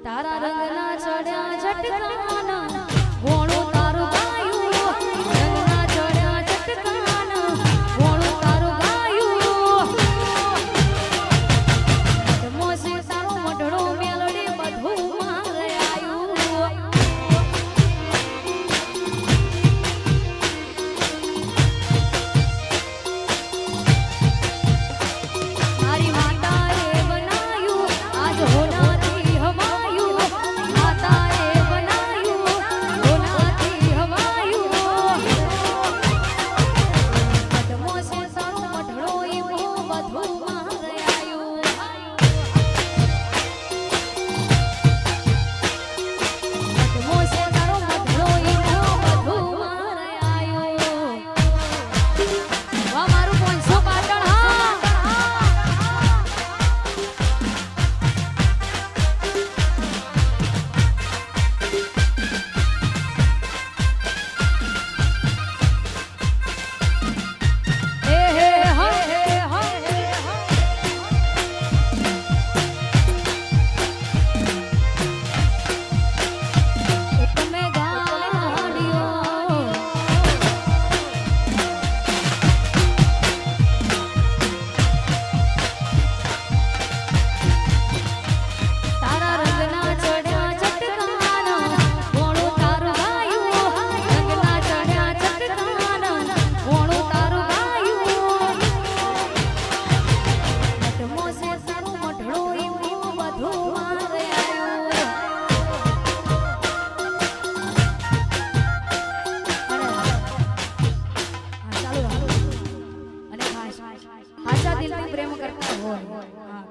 તારા રંગના ચડ્યા ઝટકાના ગોણું તારું ગાયું રંગના ચડ્યા ઝટકાના ગોણું તારું ગાયું મોસે તારો મઢડો મેલડી બધું મારે આયું મારી માતાએ બનાયું આજ હોનાથી હવાયું માતાએ બનાયું હોનાથી હવાયું મોસે તારો મઢડો એવો બધું મારે આયું મોસે તારો મઢડો એવો બધું મારે આયું વાહ મારું 500 પાટણ હા પ્રેમ કરતા હોય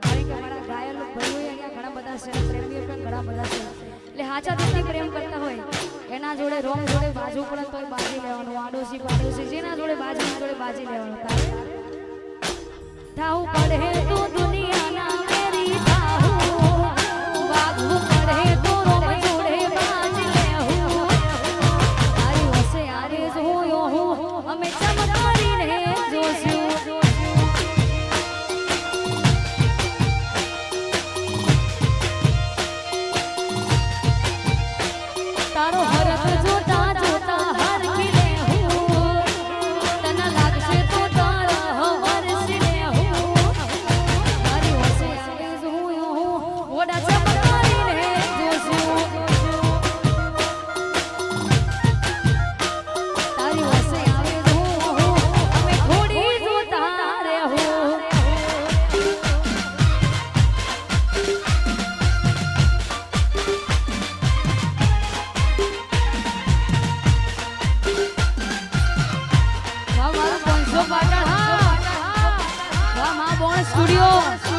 કારણ કે અમારા ઘાયલ ભાઈઓ અહીંયા ઘણા બધા છે પ્રેમીઓ પણ ઘણા બધા છે એટલે હાચા દિલથી પ્રેમ કરતા હોય એના જોડે રોમ જોડે બાજુ પડે તોય બાજી લેવાનું આડોશી પાડોશી જેના જોડે બાજી લેવાનું કારણ થાવું પડે તો દુનિયાના મેરી થાવું વાગવું પડે તો રોમ જોડે બાજી લેવું તારી વસે આરે જોયો હું અમે ચમકારીને જોશું તારો હરખ જોતા જોતા હર ખીલે હું તને લાગશે તો તારા વરસને હું તારી વસે આવે હું ઓડા ચમકારીને જોશું તારી વસે આવે હું અમે થોડી જોતા રહેવું સ્ટુડિયો